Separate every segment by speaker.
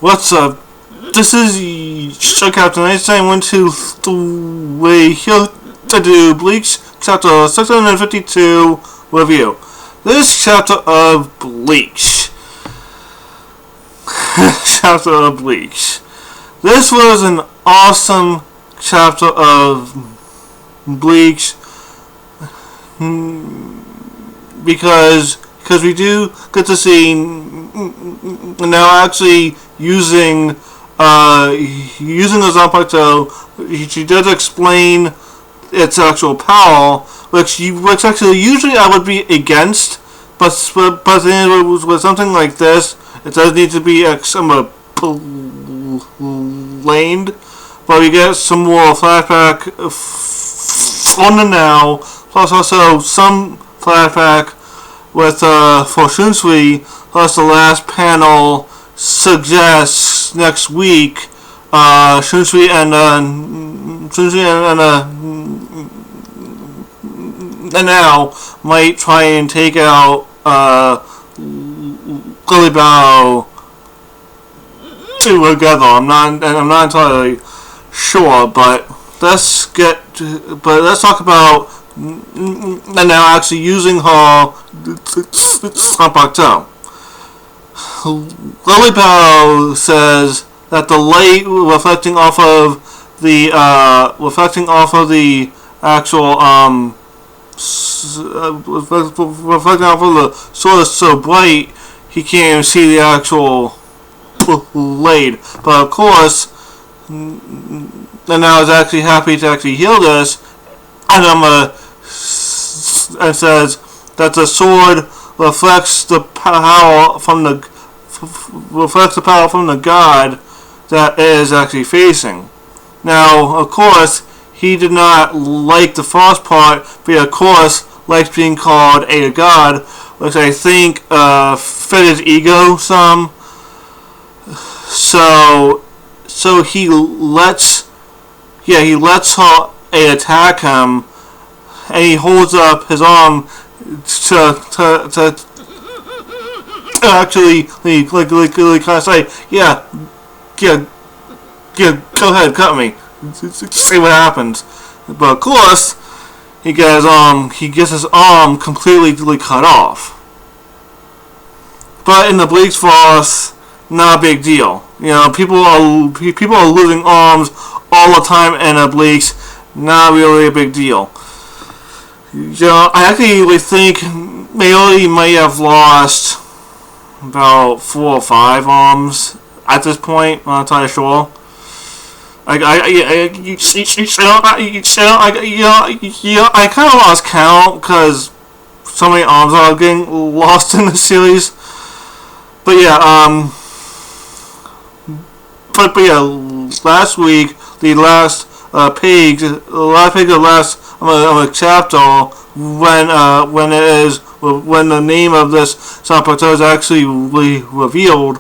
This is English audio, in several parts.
Speaker 1: What's up? This is Show Captain. I went to the way here to do Bleach chapter 652 review. This chapter of Bleach. Chapter of Bleach. This was an awesome chapter of Bleach because we do get to see now actually using the Zanpakuto. She does explain its actual power, which actually usually I would be against, but then with something like this, it does need to be explained. But we get some more flashback on the now, plus also some flashback with for Shunsui, plus the last panel suggests next week Shunsui and Nanao might try and take out Lillie Barro together. I'm not entirely sure, but let's talk about Nanao actually using her Zanpakuto. Lillie Barro says that the light reflecting off of the actual reflecting off of the sword is so bright he can't even see the actual blade. But of course, Nanao is actually happy to actually heal this, and says that the sword reflects the power from the god that it is actually facing. Now, of course, he did not like the first part, but of course likes being called a god, which I think fit his ego some. So he lets her attack him, and he holds up his arm to actually kind of say, yeah, go ahead, cut me, see what happens. But of course, he gets his arm completely cut off. But in the Bleach force, not a big deal. You know, people are losing arms all the time in a Bleach, not really a big deal. You know, I actually think Lillie might have lost about 4 or 5 arms at this point. I'm not entirely sure. I kind of lost count because so many arms are getting lost in the series. But yeah, last week the last page of the last chapter, when the name of this Zanpakuto is actually revealed,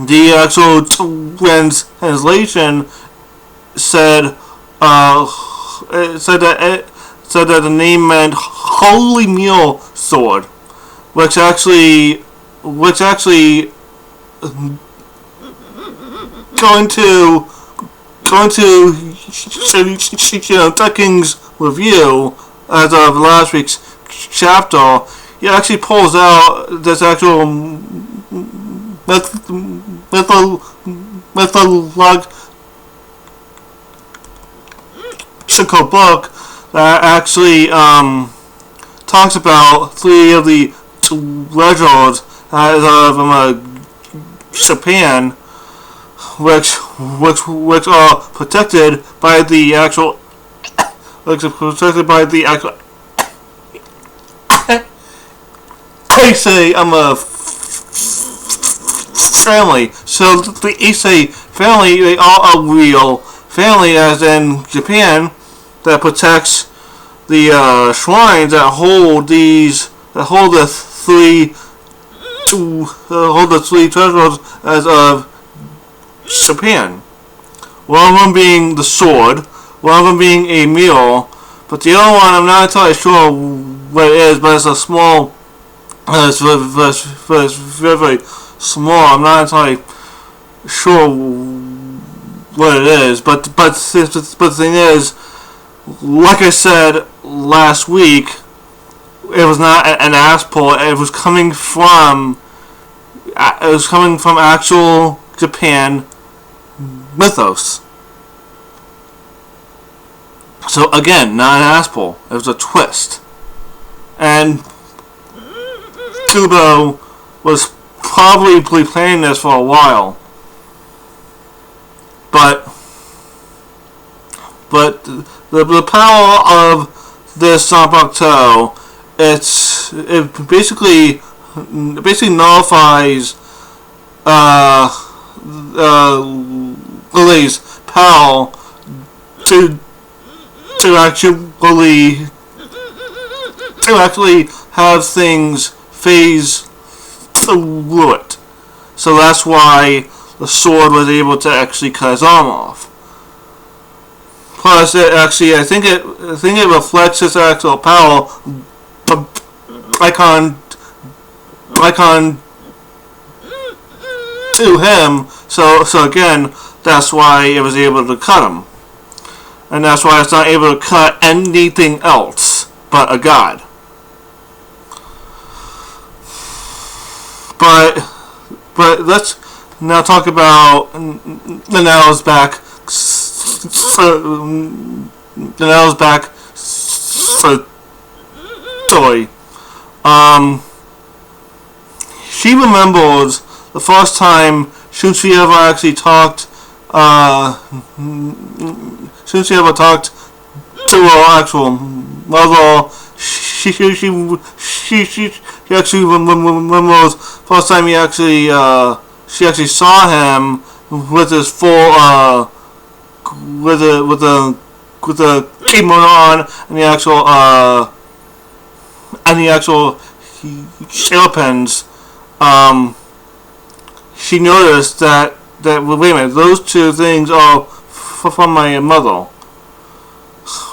Speaker 1: the actual translation said that the name meant Holy Meal Sword, which actually going to Tekken's review as of last week's chapter, he actually pulls out this actual mythological book that actually talks about 3 of the treasures as of Japan, which are protected by the actual Issei family. So the Issei family, they are a real family, as in Japan, that protects the shrines that hold the 3 treasures as of Japan. One of them being the sword, one of them being a meal, but the other one I'm not entirely sure what it is, but it's a small, it's very small. I'm not entirely sure what it is, but the thing is, like I said last week, it was not an ass pull. It was coming from actual Japan mythos. So again, not an ass pull. It was a twist. And Kubo was probably planning this for a while. But the power of this Zanpakuto, it basically nullifies Lillie's power to actually have things phase through it. So that's why the sword was able to actually cut his arm off. Plus, it actually, I think it reflects his actual power, icon to him. So again, that's why it was able to cut him, and that's why it's not able to cut anything else but a god. But let's now talk about Nanao's back. Nanao's back story. She remembers the first time Shunsui ever actually talked. Shunsui ever talked to her actual mother. She actually remembers first time she actually saw him with his full with the kimono on and the actual hairpins. She noticed that wait a minute, those two things are from my mother.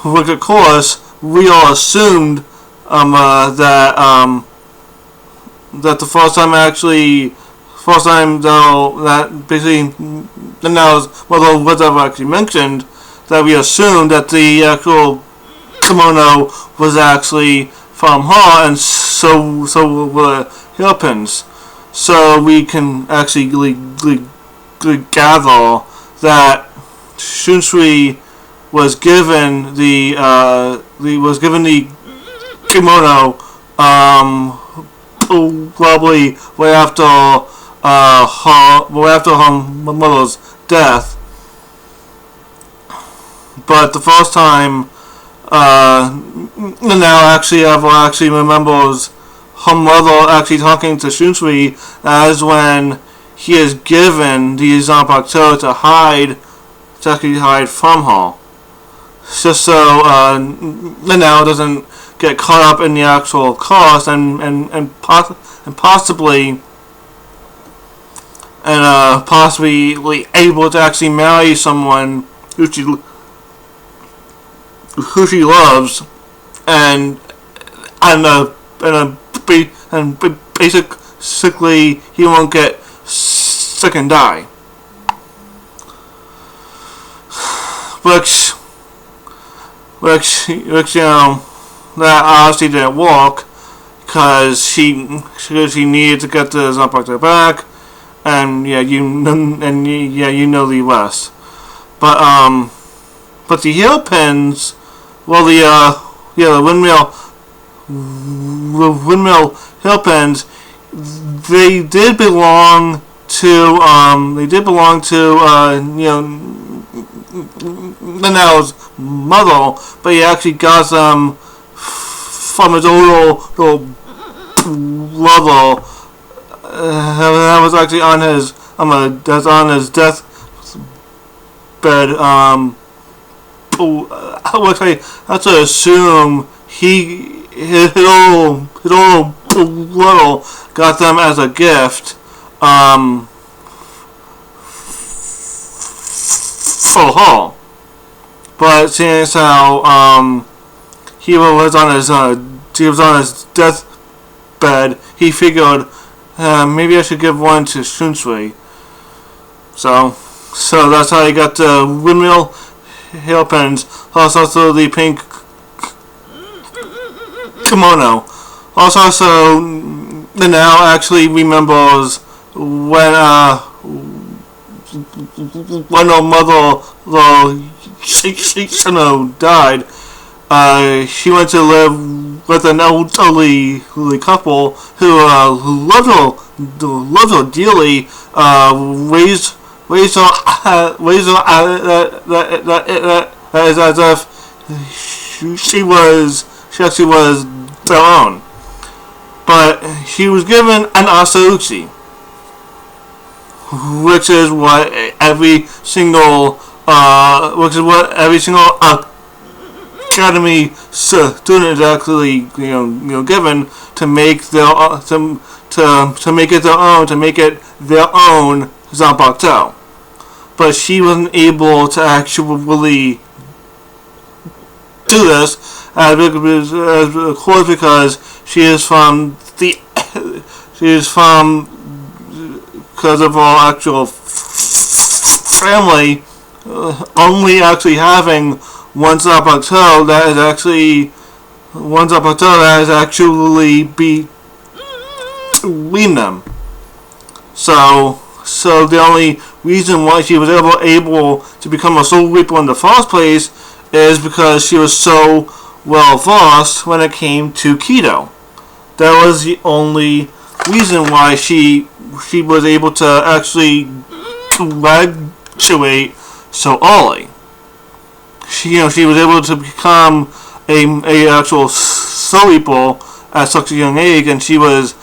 Speaker 1: Which of course we all assumed that the first time though that basically Nanao's mother was ever actually mentioned, that we assumed that the actual kimono was actually from her, and so were hairpins. So we can actually gather that Shunsui was given the kimono probably right after her mother's death. But the first time Nanao actually remembers her mother actually talking to Shunsui as when he is given the Zanpakuto to hide from her. Just so Nanao doesn't get caught up in the actual cost and possibly able to actually marry someone who she loves, and basically he won't get sick and die. Which you know, that obviously didn't work because she needed to get the Zanpakuto back, and you know the rest. But the hairpins, well, the windmill hairpins, they did belong to Nanao's mother, but he actually got them from his own little brother. That was actually on his death bed. I have to assume his old brother got them as a gift for her. But seeing as how he was on his deathbed, he figured maybe I should give one to Shunsui. So that's how you got the windmill hairpins, plus also the pink kimono. Also, Nanao actually remembers when her mother, Shino, died. She went to live with an elderly couple who loved her dearly, raised her as if she actually was their own. But she was given an Asauchi, which is what every single academy student is actually given to make to make it their own, Zanpakuto. But she wasn't able to actually do this, of course, because she is from because of our actual family only actually having one Zanpakuto that is actually between them. So the only reason why she was able to become a Soul Reaper in the first place is because she was so well versed when it came to Kido. That was the only reason why she was able to actually graduate so early. She was able to become a actual Soul Reaper at such a young age, and she was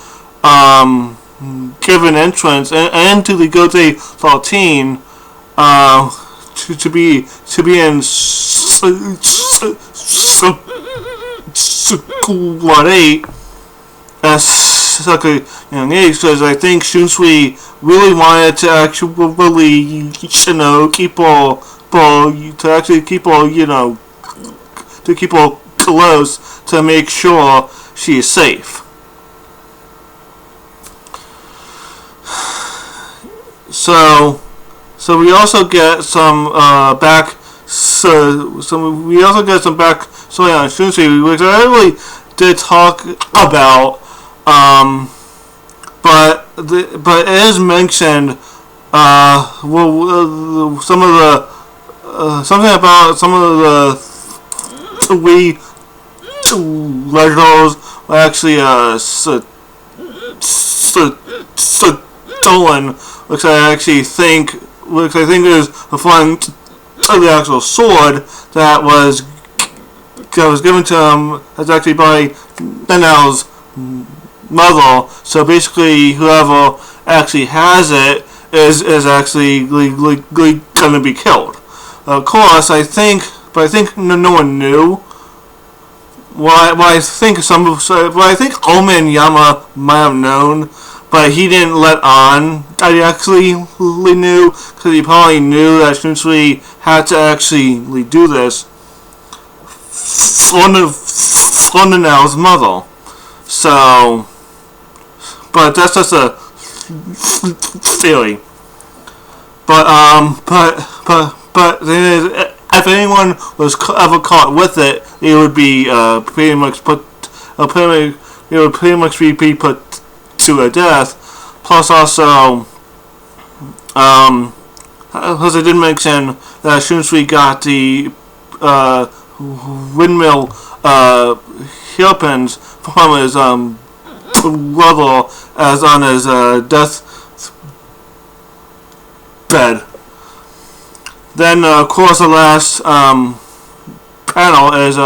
Speaker 1: given entrance into the Gote 13 to be in Squad 8 at such a young age, because I think Shunsui really wanted to actually keep her close to make sure she is safe. So we also get some backstory on Shunsui, which I really did talk about, but it is mentioned. Something about some of the three letters were actually stolen, which I think is referring to the actual sword that was given to him as actually by Nanao's mother. So basically, whoever actually has it is actually gonna be killed. Of course, I think no one knew. I think Omen Yama might have known, but he didn't let on that he actually knew, because he probably knew that Shunsui had to actually do this for Nanao's mother. So, but that's just a theory. But if anyone was ever caught with it, it would be pretty much be put to a death. Plus, also, as I did mention, that Shunsui got the windmill hairpins from his brother as on his death bed. Then, of course, the last panel is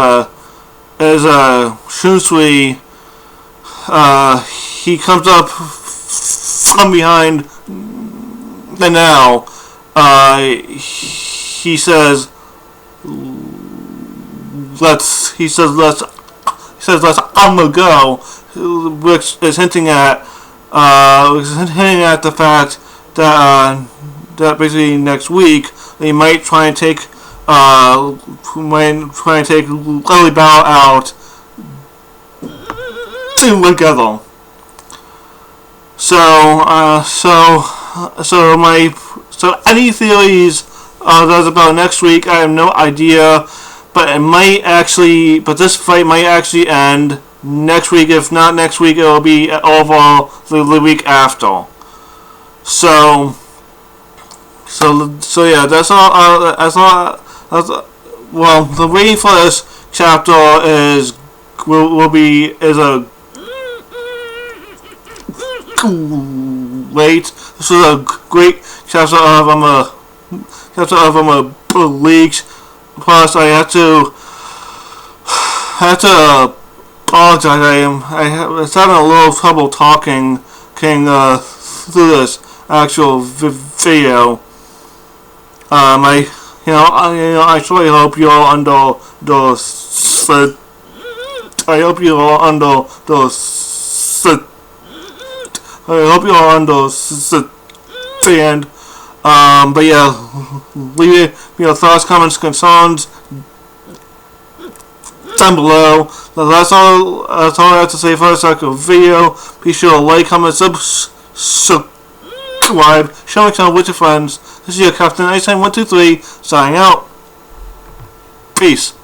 Speaker 1: Shunsui. He comes up from behind Nanao. He says, let's I'ma go, which is hinting at the fact that basically next week they might try and take Lillie Barro out together. So any theories that's about next week, I have no idea. But this fight might actually end next week. If not next week, it will be over the week after. So yeah, that's all. Well, the rating for this chapter is a great. This is a great chapter of Bleach. Plus, I have to apologize. I was having a little trouble talking through this actual video. I truly hope you all understand. I hope you all understand. But yeah, leave your thoughts, comments, concerns down below. That's all I have to say for this video. Be sure to like, comment, subscribe, share my channel with your friends. This is your Captain Einstein 123 signing out. Peace.